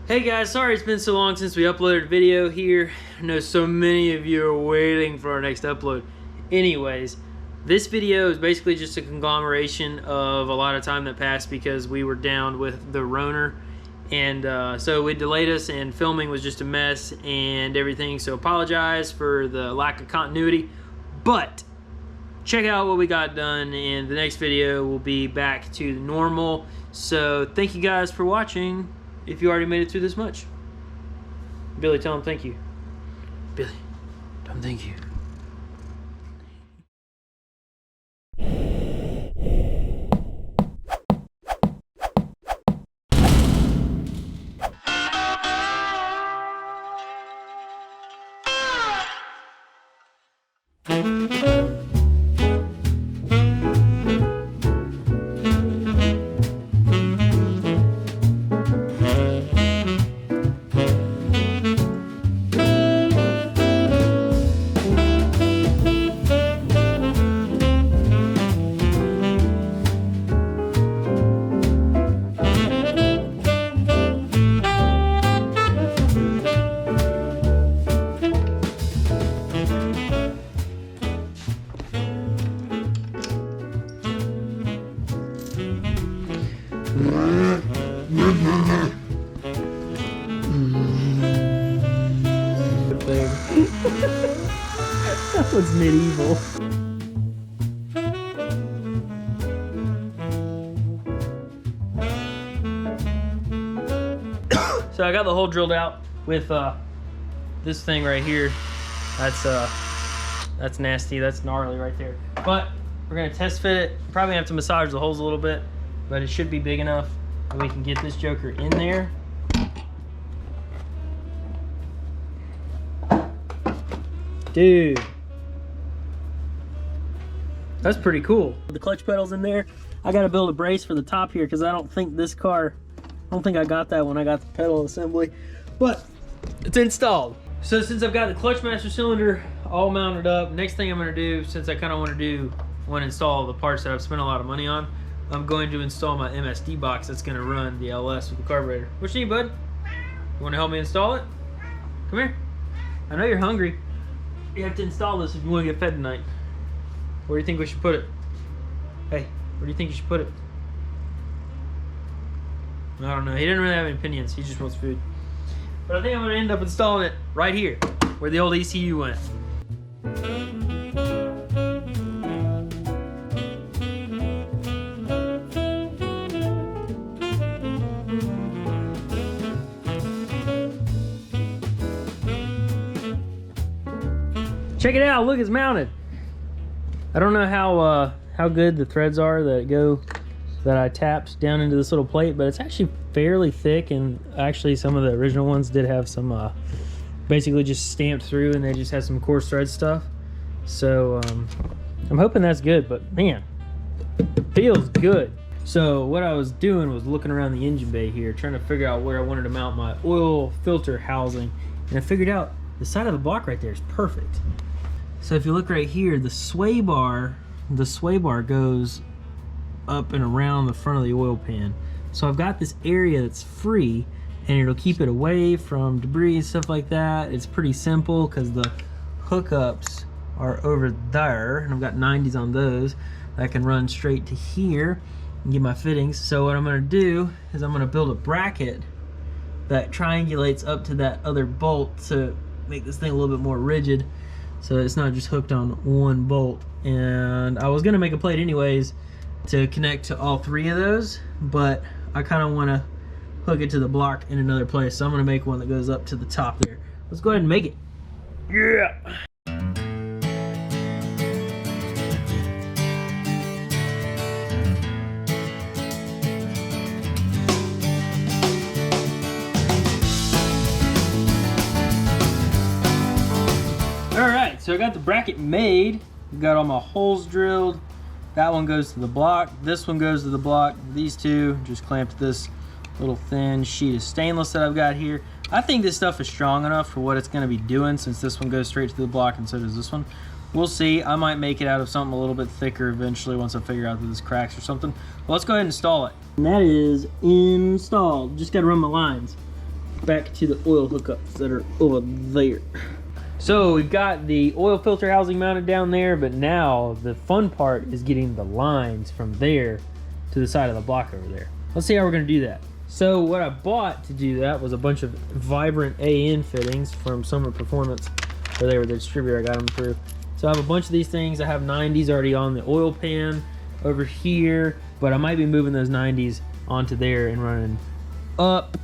Hey guys, sorry it's been so long since we uploaded a video here. I know so many of you are waiting for our next upload. Anyways, this video is basically just a conglomeration of a lot of time that passed because we were down with the Rona, and so it delayed us, and filming was just a mess and everything, so apologize for the lack of continuity, but check out what we got done, and the next video will be back to normal. So thank you guys for watching. If you already made it through this much, Billy, tell him thank you. Billy, tell him thank you. That was medieval. So I got the hole drilled out with this thing right here. That's nasty. That's gnarly right there. But we're gonna test fit it. Probably have to massage the holes a little bit, but it should be big enough that we can get this joker in there. Dude, that's pretty cool. The clutch pedals in there. I gotta build a brace for the top here because I don't think I got that when I got the pedal assembly, but it's installed. So since I've got the clutch master cylinder all mounted up, next thing I'm gonna do, since I kind of want to install the parts that I've spent a lot of money on, I'm going to install my MSD box that's gonna run the LS with the carburetor. What you need, bud? You wanna help me install it? Come here. I know you're hungry. You have to install this if you want to get fed tonight. Where do you think we should put it? Hey, where do you think you should put it? I don't know. He didn't really have any opinions. He just wants food. But I think I'm going to end up installing it right here, where the old ECU went. Check it out, look, it's mounted. I don't know how good the threads are that I tapped down into this little plate, but it's actually fairly thick, and actually some of the original ones did have some basically just stamped through, and they just had some coarse thread stuff. So I'm hoping that's good, but man, it feels good. So what I was doing was looking around the engine bay here, trying to figure out where I wanted to mount my oil filter housing, and I figured out the side of the block right there is perfect. So if you look right here, the sway bar goes up and around the front of the oil pan. So I've got this area that's free, and it'll keep it away from debris and stuff like that. It's pretty simple because the hookups are over there, and I've got 90s on those. I can run straight to here and get my fittings. So what I'm gonna do is I'm gonna build a bracket that triangulates up to that other bolt to make this thing a little bit more rigid, so it's not just hooked on one bolt. And I was gonna make a plate anyways to connect to all three of those, but I kind of want to hook it to the block in another place, so I'm gonna make one that goes up to the top there. Let's go ahead and make it. Yeah. Alright, so I got the bracket made. Got all my holes drilled. That one goes to the block. This one goes to the block. These two just clamp to this little thin sheet of stainless that I've got here. I think this stuff is strong enough for what it's going to be doing, since this one goes straight to the block and so does this one. We'll see. I might make it out of something a little bit thicker eventually once I figure out that this cracks or something. Well, let's go ahead and install it. And that is installed. Just got to run my lines. back to the oil hookups that are over there. So we've got the oil filter housing mounted down there, but now the fun part is getting the lines from there to the side of the block over there. Let's see how we're gonna do that. So what I bought to do that was a bunch of Vibrant AN fittings from Summer Performance, or they were the distributor I got them through. So I have a bunch of these things. I have 90s already on the oil pan over here, but I might be moving those 90s onto there and running up,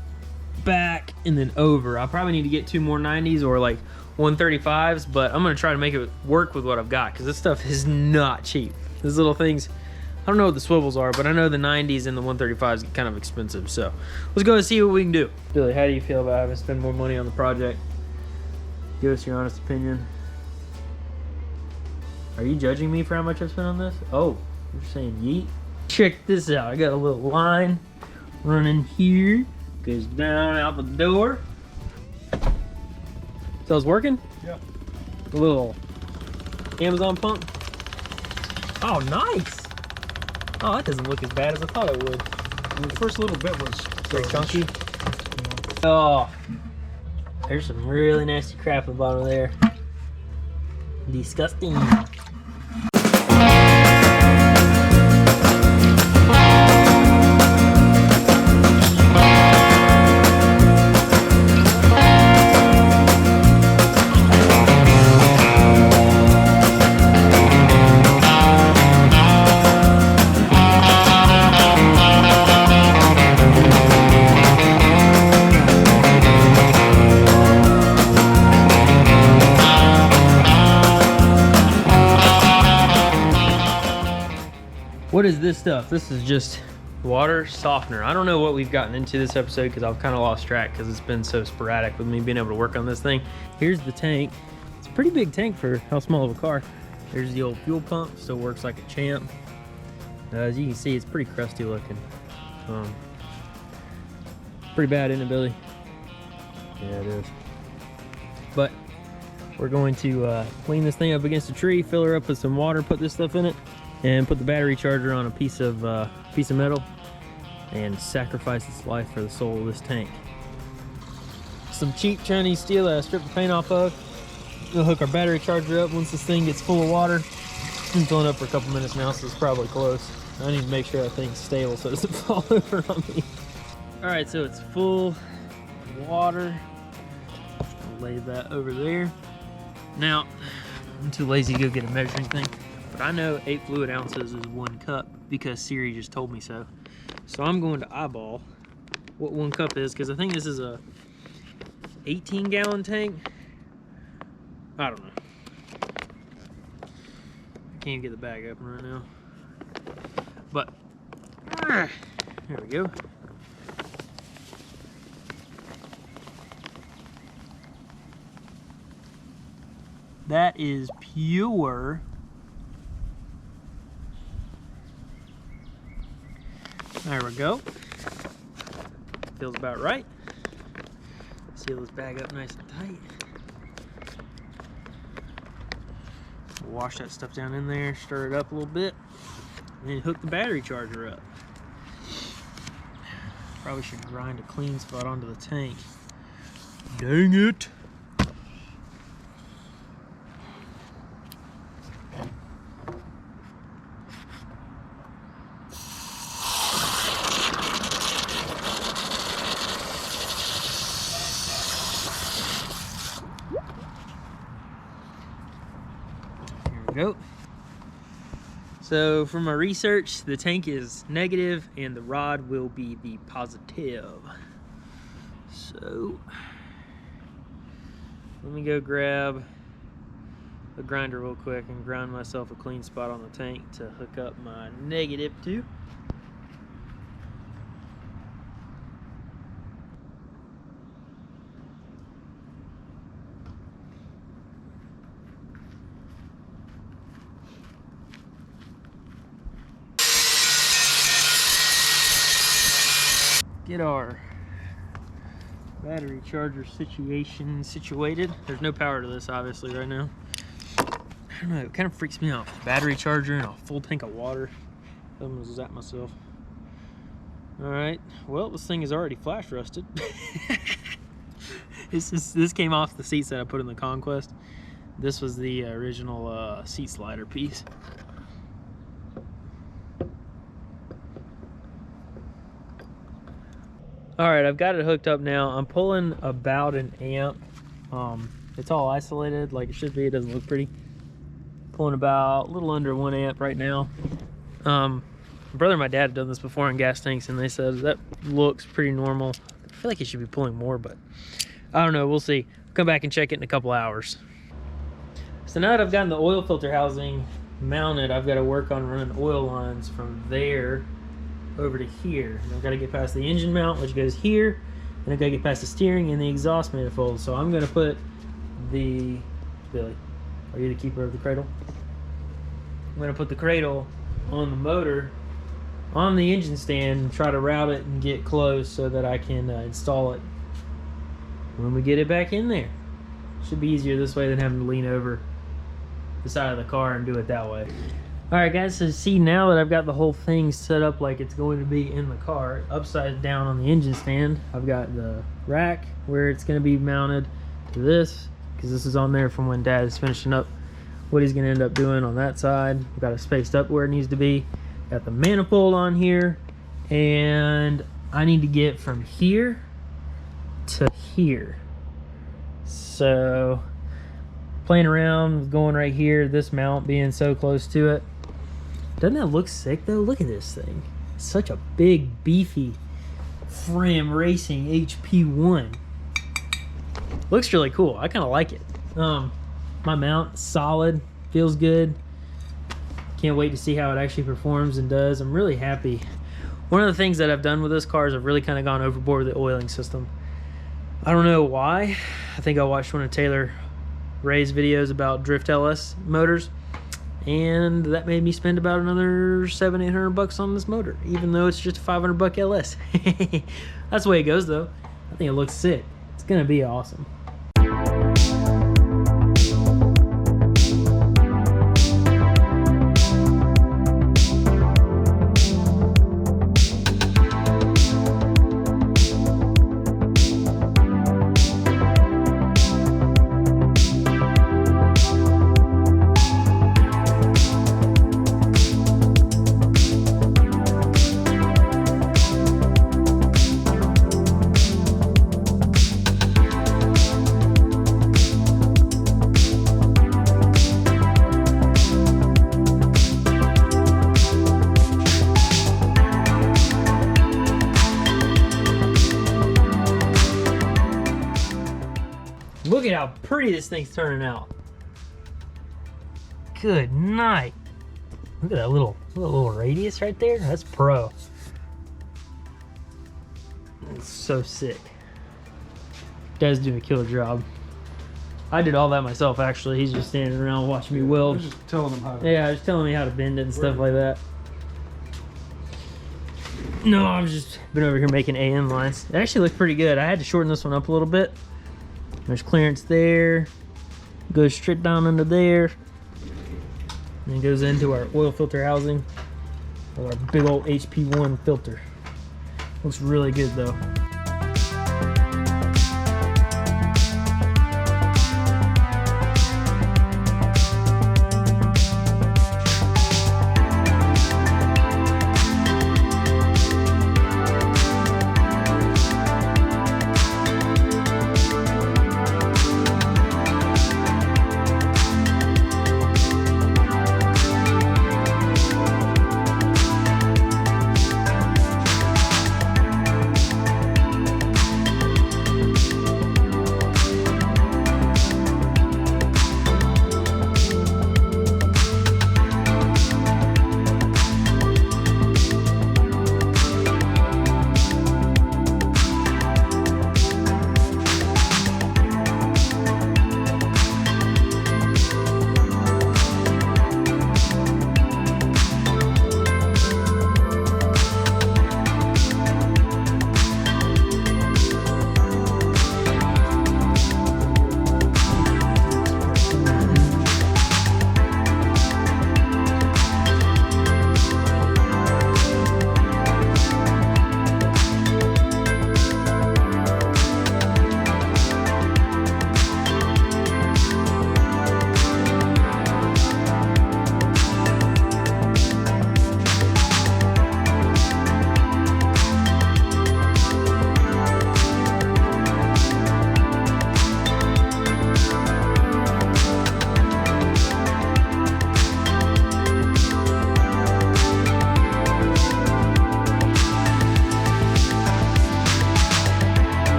back, and then over. I'll probably need to get 2 more 90s or like 135s, but I'm gonna try to make it work with what I've got, because this stuff is not cheap. These little things, I don't know what the swivels are, but I know the 90s and the 135s get kind of expensive. So let's go and see what we can do. Billy, how do you feel about having to spend more money on the project? Give us your honest opinion. Are you judging me for how much I've spent on this? Oh, you're saying yeet? Check this out. I got a little line running here. Goes down out the door. So it's working? Yeah. A little Amazon pump. Oh, nice. Oh, that doesn't look as bad as I thought it would. The first little bit was Very chunky. Yeah. Oh, there's some really nasty crap at the bottom of there. Disgusting. What is this stuff? This is just water softener. I don't know what we've gotten into this episode because I've kind of lost track because it's been so sporadic with me being able to work on this thing. Here's the tank. It's a pretty big tank for how small of a car. There's the old fuel pump, still works like a champ. As you can see, it's pretty crusty looking. Pretty bad, isn't it, Billy? Yeah, it is. But we're going to clean this thing up against a tree, fill her up with some water, put this stuff in it, and put the battery charger on a piece of metal and sacrifice its life for the soul of this tank. Some cheap Chinese steel that I stripped the paint off of. We'll hook our battery charger up once this thing gets full of water. It's been filling up for a couple minutes now, so it's probably close. I need to make sure that thing's stable so it doesn't fall over on me. All right, so it's full of water. I'll lay that over there. Now, I'm too lazy to go get a measuring thing. But I know 8 fluid ounces is 1 cup because Siri just told me so. So I'm going to eyeball what 1 cup is, because I think this is a 18-gallon tank. I don't know. I can't even get the bag open right now. But there we go. That is pure. There we go. Feels about right. Seal this bag up nice and tight. Wash that stuff down in there, stir it up a little bit, and then hook the battery charger up. Probably should grind a clean spot onto the tank. Dang it! Go. So from my research, the tank is negative and the rod will be the positive. So let me go grab a grinder real quick and grind myself a clean spot on the tank to hook up my negative to. Get our battery charger situated. There's no power to this obviously right now. I don't know, it kind of freaks me out. Battery charger and a full tank of water. I'm gonna zap myself. All right, well, this thing is already flash rusted. This came off the seats that I put in the Conquest. This was the original seat slider piece. All right, I've got it hooked up now. I'm pulling about an amp. It's all isolated like it should be. It doesn't look pretty. Pulling about a little under 1 amp right now. My brother and my dad have done this before in gas tanks, and they said that looks pretty normal. I feel like it should be pulling more, but I don't know. We'll see. Come back and check it in a couple hours. So now that I've gotten the oil filter housing mounted, I've got to work on running oil lines from there over to here. And I've got to get past the engine mount, which goes here, and I've got to get past the steering and the exhaust manifold. So I'm going to put the... Billy, are you the keeper of the cradle? I'm going to put the cradle on the motor on the engine stand and try to route it and get close so that I can install it when we get it back in there. Should be easier this way than having to lean over the side of the car and do it that way. Alright guys, so see now that I've got the whole thing set up like it's going to be in the car, upside down on the engine stand, I've got the rack where it's going to be mounted to this, because this is on there from when Dad is finishing up what he's going to end up doing on that side. I've got it spaced up where it needs to be. Got the manifold on here, and I need to get from here to here. So playing around with going right here, this mount being so close to it. Doesn't that look sick though? Look at this thing. It's such a big, beefy Fram Racing HP1. Looks really cool. I kind of like it. My mount, solid, feels good. Can't wait to see how it actually performs and does. I'm really happy. One of the things that I've done with this car is I've really kind of gone overboard with the oiling system. I don't know why. I think I watched one of Taylor Ray's videos about Drift LS motors, and that made me spend about another $700-800 on this motor, even though it's just a $500 LS. That's the way it goes though. I think it looks sick. It's gonna be awesome. Look at how pretty this thing's turning out. Good night. Look at that little radius right there. That's pro. It's so sick. Dad's doing a killer job. I did all that myself actually. He's just standing around watching me weld. You're just telling him how to. Yeah, just telling me how to bend it and stuff like that. No, I've just been over here making AN lines. It actually looked pretty good. I had to shorten this one up a little bit. There's clearance there, goes straight down under there, and it goes into our oil filter housing with our big old HP1 filter. Looks really good though.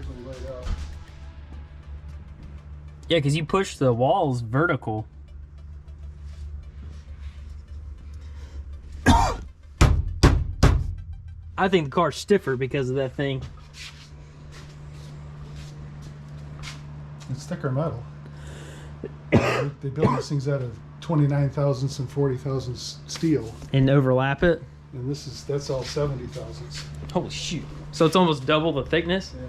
vertically laid out. Yeah, because you push the walls vertical. I think the car's stiffer because of that thing. It's thicker metal. They build these things out of 29 thousandths and 40 thousandths steel, And overlap it. and that's all 70 thousandths. Holy shoot! So it's almost double the thickness, Yeah.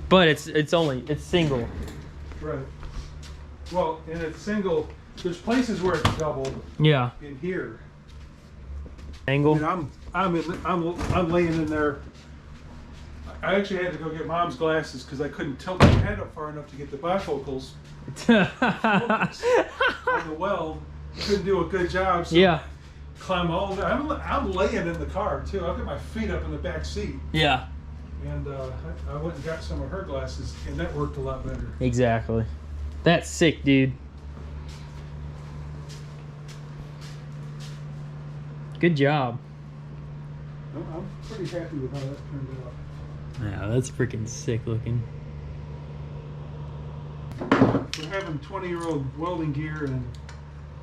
but it's single. Right. Well, and it's single. There's places where it's double Yeah. in here. Angle. And I'm laying in there. I actually had to go get Mom's glasses because I couldn't tilt my head up far enough to get the bifocals focused on the weld. Couldn't do a good job. So Yeah. climb all the way. I'm laying in the car too. I've got my feet up in the back seat, Yeah. and I went and got some of her glasses, and that worked a lot better. Exactly. That's sick, dude. Good job. I'm pretty happy with how that turned out. Yeah, that's freaking sick looking. For having 20-year-old welding gear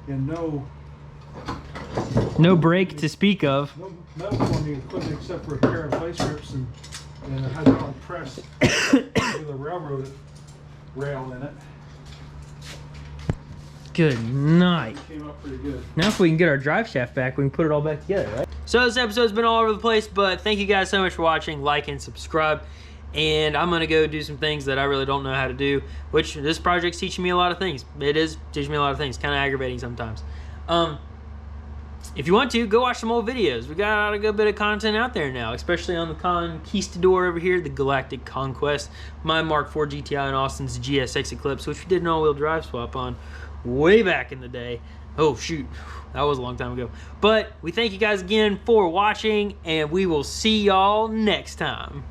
and No brake to speak of. no metal forming equipment except for a pair of vice grips and a hydraulic press with a railroad rail in it. Good night. Came out pretty good. Now if we can get our drive shaft back, we can put it all back together, right? So this episode's been all over the place, but thank you guys so much for watching. Like and subscribe. And I'm gonna go do some things that I really don't know how to do, which this project's teaching me a lot of things. It is teaching me a lot of things, kind of aggravating sometimes. If you want to, go watch some old videos. We got a good bit of content out there now, especially on the Conquistador over here, the Galactic Conquest, my Mark IV GTI and Austin's GSX Eclipse, which we did an all-wheel drive swap on way back in the day. Oh shoot, that was a long time ago. But we thank you guys again for watching, and we will see y'all next time.